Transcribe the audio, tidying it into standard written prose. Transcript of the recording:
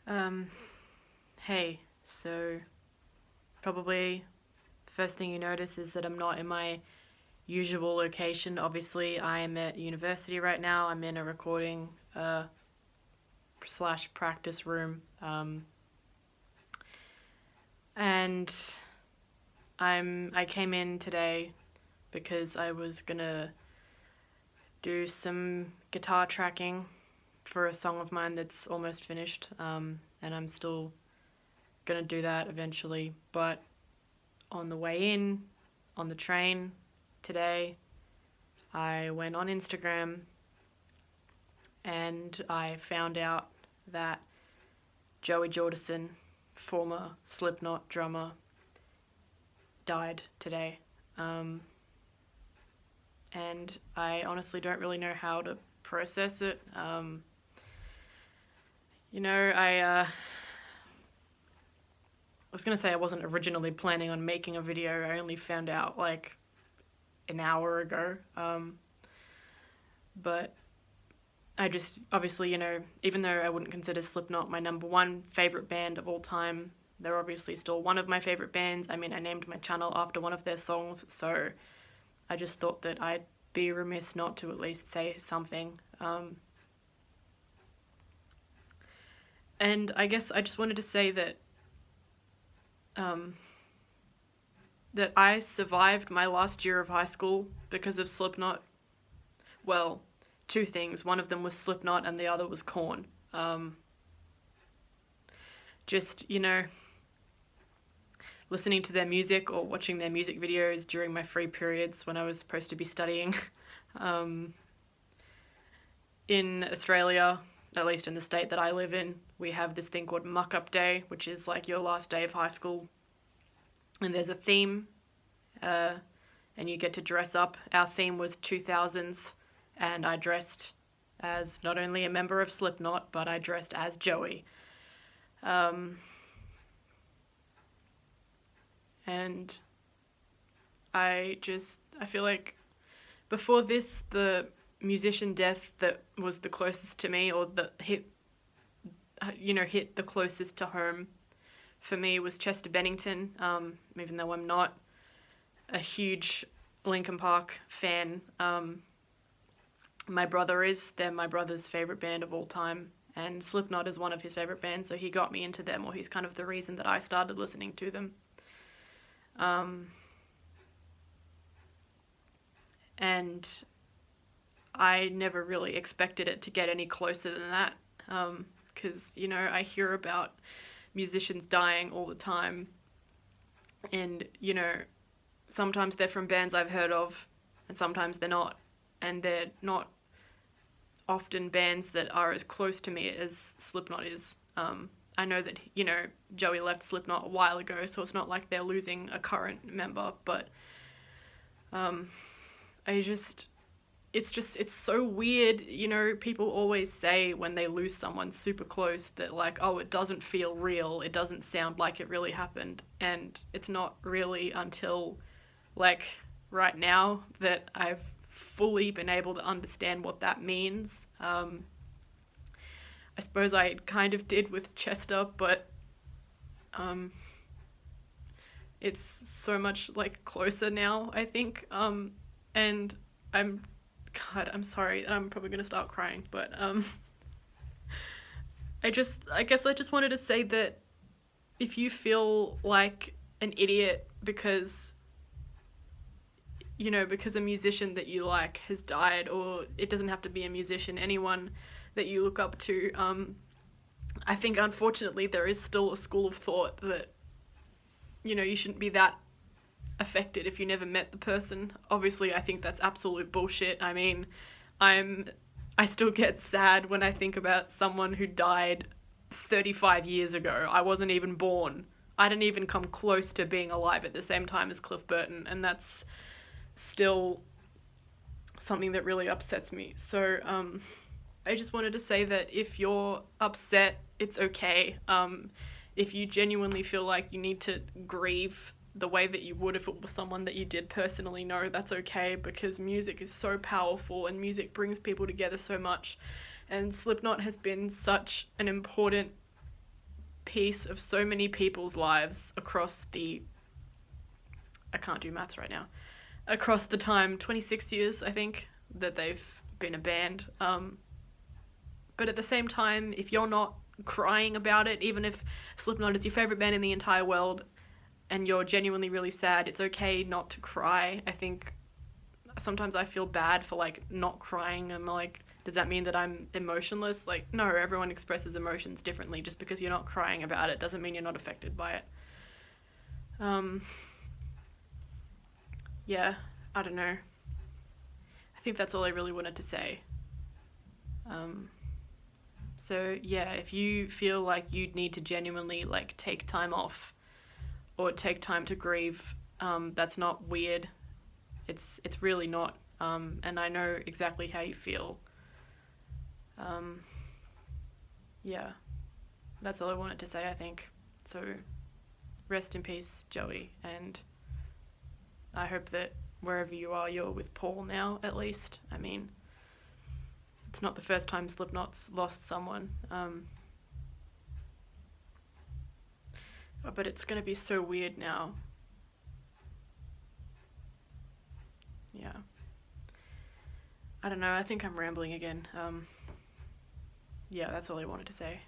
Um, hey, so probably first thing you notice is that I'm not in my usual location. Obviously, I am at university right now. I'm in a recording slash practice room. And I came in today because I was gonna do some guitar tracking for a song of mine that's almost finished. And I'm still gonna do that eventually. But on the way in, on the train today, I went on Instagram and I found out that Jordison, former Slipknot drummer, died today. And I honestly don't really know how to process it. I was gonna say I wasn't originally planning on making a video. I only found out like an hour ago. But I just, obviously, even though I wouldn't consider Slipknot my number one favorite band of all time, they're obviously still one of my favorite bands. I mean, I named my channel after one of their songs, so I just thought that I'd be remiss not to at least say something. And I guess I just wanted to say that that I survived my last year of high school because of Slipknot. Well, two things. One of them was Slipknot and the other was Korn. Just, listening to their music or watching their music videos during my free periods when I was supposed to be studying. In Australia, at least in the state that I live in, we have this thing called Muck Up Day, which is like your last day of high school. And there's a theme, and you get to dress up. Our theme was 2000s, and I dressed as not only a member of Slipknot, but I dressed as Joey. And I feel like before this, the musician death that was the closest to me, or that hit the closest to home for me, was Chester Bennington. Even though I'm not a huge Linkin Park fan, my brother is. They're my brother's favorite band of all time, and Slipknot is one of his favorite bands, so he got me into them, or he's kind of the reason that I started listening to them. And I never really expected it to get any closer than that, because, I hear about musicians dying all the time, and, sometimes they're from bands I've heard of, and sometimes they're not, and they're not often bands that are as close to me as Slipknot is. I know that, Joey left Slipknot a while ago, so it's not like they're losing a current member, but it's so weird. People always say when they lose someone super close that, like, oh, it doesn't feel real, it doesn't sound like it really happened, and it's not really until, like, right now that I've fully been able to understand what that means. I suppose I kind of did with Chester, but it's so much, like, closer now, I think. And I'm sorry, I'm probably gonna start crying, but I guess I just wanted to say that if you feel like an idiot because a musician that you like has died, or it doesn't have to be a musician, anyone that you look up to, I think unfortunately there is still a school of thought that, you shouldn't be that affected if you never met the person. Obviously, I think that's absolute bullshit. I mean, I still get sad when I think about someone who died 35 years ago. I wasn't even born. I didn't even come close to being alive at the same time as Cliff Burton, and that's still something that really upsets me. So, I just wanted to say that if you're upset, it's okay. If you genuinely feel like you need to grieve the way that you would if it was someone that you did personally know, that's okay, because music is so powerful and music brings people together so much. And Slipknot has been such an important piece of so many people's lives across the, I can't do maths right now, across the time, 26 years, I think, that they've been a band. But at the same time, if you're not crying about it, even if Slipknot is your favorite band in the entire world and you're genuinely really sad, it's okay not to cry. I think sometimes I feel bad for like not crying. I'm like, does that mean that I'm emotionless? Like, no, everyone expresses emotions differently. Just because you're not crying about it doesn't mean you're not affected by it. Yeah, I don't know. I think that's all I really wanted to say. So yeah, if you feel like you need to genuinely like take time off or take time to grieve, that's not weird. It's really not. And I know exactly how you feel. Yeah, that's all I wanted to say, I think. So rest in peace, Joey, and I hope that wherever you are, you're with Paul now, at least. I mean, it's not the first time Slipknot's lost someone. But it's going to be so weird now. Yeah. I don't know, I think I'm rambling again. Yeah, that's all I wanted to say.